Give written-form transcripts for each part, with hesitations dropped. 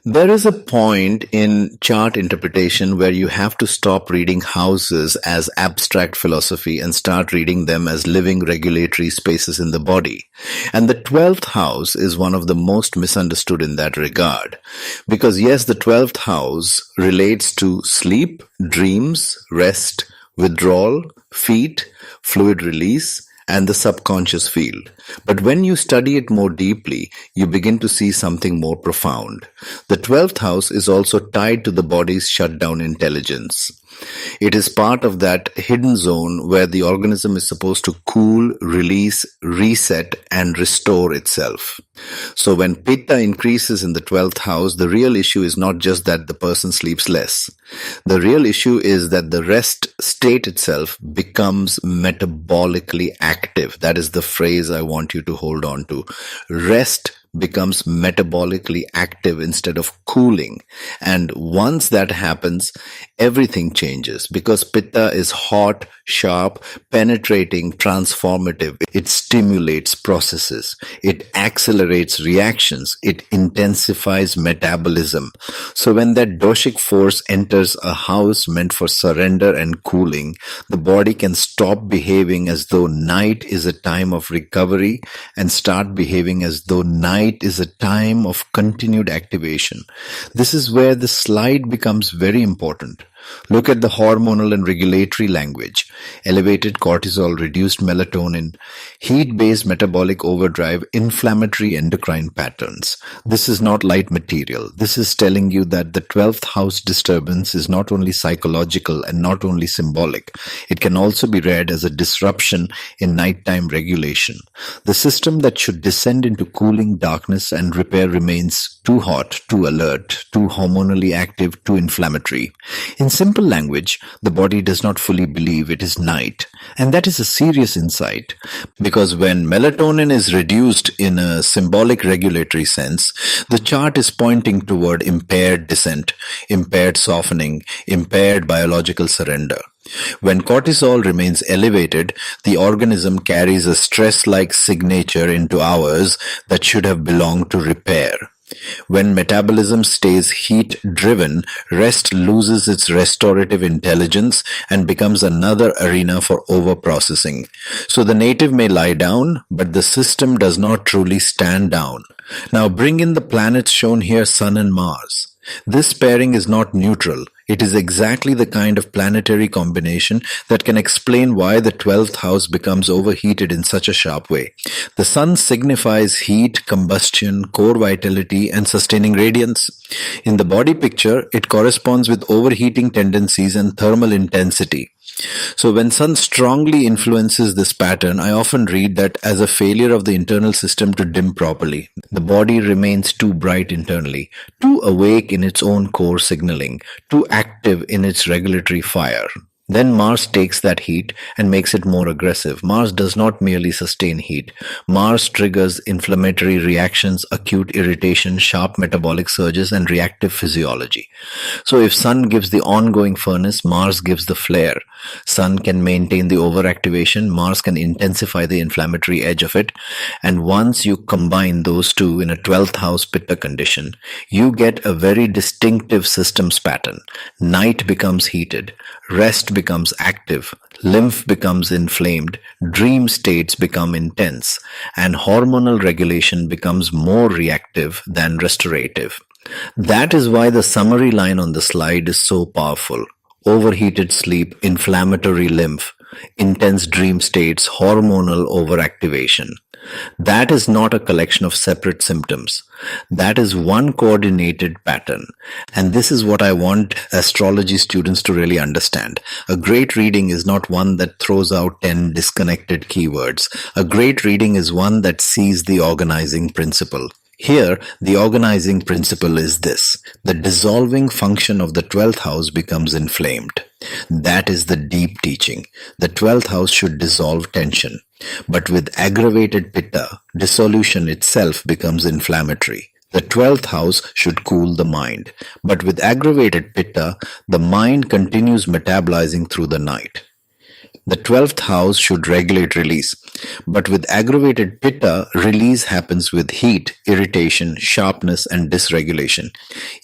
There is a point in chart interpretation where you have to stop reading houses as abstract philosophy and start reading them as living regulatory spaces in the body. And the 12th house is one of the most misunderstood in that regard. Because yes, the 12th house relates to sleep, dreams, rest, withdrawal, feet, fluid release, and the subconscious field. But when you study it more deeply, you begin to see something more profound. The 12th house is also tied to the body's shutdown intelligence. It is part of that hidden zone where the organism is supposed to cool, release, reset, and restore itself. So when Pitta increases in the 12th house, the real issue is not just that the person sleeps less. The real issue is that the rest state itself becomes metabolically active. That is the phrase I want you to hold on to. Rest becomes metabolically active instead of cooling. And once that happens, everything changes because Pitta is hot, sharp, penetrating, transformative. It stimulates processes. It accelerates reactions. It intensifies metabolism. So when that doshic force enters a house meant for surrender and cooling, the body can stop behaving as though night is a time of recovery and start behaving as though night is a time of continued activation. This is where the slide becomes very important. Look at the hormonal and regulatory language. Elevated cortisol, reduced melatonin, heat-based metabolic overdrive, inflammatory endocrine patterns. This is not light material. This is telling you that the 12th house disturbance is not only psychological and not only symbolic. It can also be read as a disruption in nighttime regulation. The system that should descend into cooling, darkness, and repair remains too hot, too alert, too hormonally active, too inflammatory. In simple language, the body does not fully believe it is night. And that is a serious insight because when melatonin is reduced in a symbolic regulatory sense, the chart is pointing toward impaired descent, impaired softening, impaired biological surrender. When cortisol remains elevated, the organism carries a stress-like signature into hours that should have belonged to repair. When metabolism stays heat-driven, rest loses its restorative intelligence and becomes another arena for overprocessing. So the native may lie down, but the system does not truly stand down. Now bring in the planets shown here, Sun and Mars. This pairing is not neutral. It is exactly the kind of planetary combination that can explain why the 12th house becomes overheated in such a sharp way. The sun signifies heat, combustion, core vitality, and sustaining radiance. In the body picture, it corresponds with overheating tendencies and thermal intensity. So when sun strongly influences this pattern, I often read that as a failure of the internal system to dim properly. The body remains too bright internally, too awake in its own core signaling, too active in its regulatory fire. Then Mars takes that heat and makes it more aggressive. Mars does not merely sustain heat. Mars triggers inflammatory reactions, acute irritation, sharp metabolic surges, and reactive physiology. So if Sun gives the ongoing furnace, Mars gives the flare. Sun can maintain the overactivation, Mars can intensify the inflammatory edge of it. And once you combine those two in a 12th house Pitta condition, you get a very distinctive systems pattern. Night becomes heated. Rest becomes active, lymph becomes inflamed, dream states become intense, and hormonal regulation becomes more reactive than restorative. That is why the summary line on the slide is so powerful. Overheated sleep, inflammatory lymph, intense dream states, hormonal overactivation. That is not a collection of separate symptoms. That is one coordinated pattern. And this is what I want astrology students to really understand. A great reading is not one that throws out 10 disconnected keywords. A great reading is one that sees the organizing principle. Here, the organizing principle is this. The dissolving function of the 12th house becomes inflamed. That is the deep teaching. The 12th house should dissolve tension. But with aggravated Pitta, dissolution itself becomes inflammatory. The 12th house should cool the mind. But with aggravated Pitta, the mind continues metabolizing through the night. The 12th house should regulate release. But with aggravated Pitta, release happens with heat, irritation, sharpness, and dysregulation.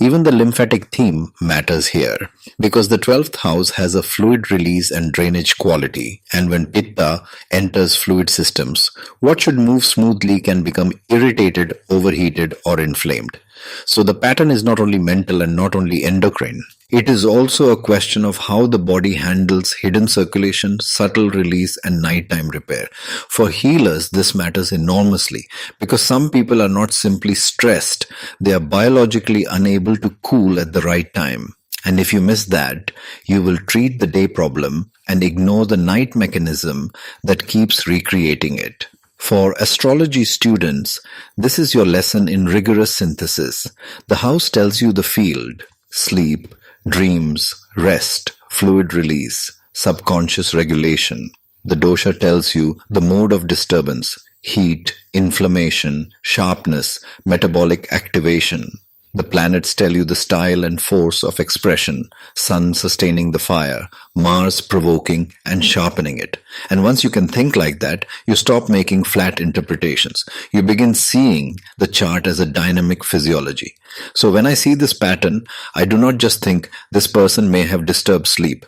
Even the lymphatic theme matters here because the 12th house has a fluid release and drainage quality. And when Pitta enters fluid systems, what should move smoothly can become irritated, overheated, or inflamed. So the pattern is not only mental and not only endocrine. It is also a question of how the body handles hidden circulation, subtle release, and nighttime repair. For healers, this matters enormously because some people are not simply stressed, they are biologically unable to cool at the right time. And if you miss that, you will treat the day problem and ignore the night mechanism that keeps recreating it. For astrology students, this is your lesson in rigorous synthesis. The house tells you the field: sleep, dreams, rest, fluid release, subconscious regulation. The dosha tells you the mode of disturbance: heat, inflammation, sharpness, metabolic activation. The planets tell you the style and force of expression: Sun sustaining the fire, Mars provoking and sharpening it. And once you can think like that, you stop making flat interpretations. You begin seeing the chart as a dynamic physiology. So when I see this pattern, I do not just think this person may have disturbed sleep.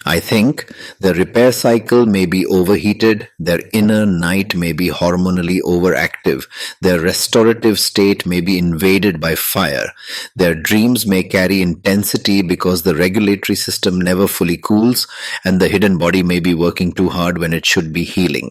I think their repair cycle may be overheated, their inner night may be hormonally overactive, their restorative state may be invaded by fire, their dreams may carry intensity because the regulatory system never fully cools, and the hidden body may be working too hard when it should be healing.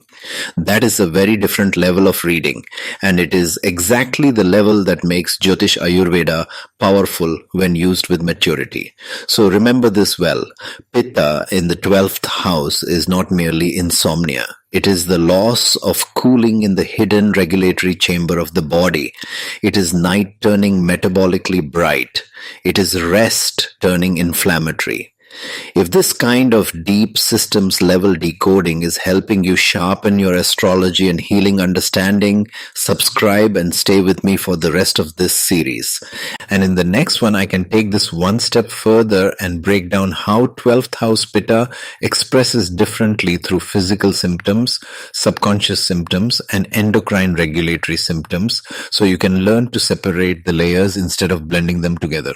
That is a very different level of reading, and it is exactly the level that makes Jyotish Ayurveda powerful when used with maturity. So remember this well. Pitta in the 12th house is not merely insomnia. It is the loss of cooling in the hidden regulatory chamber of the body. It is night turning metabolically bright. It is rest turning inflammatory. If this kind of deep systems level decoding is helping you sharpen your astrology and healing understanding, subscribe and stay with me for the rest of this series. And in the next one, I can take this one step further and break down how 12th house Pitta expresses differently through physical symptoms, subconscious symptoms, and endocrine regulatory symptoms, so you can learn to separate the layers instead of blending them together.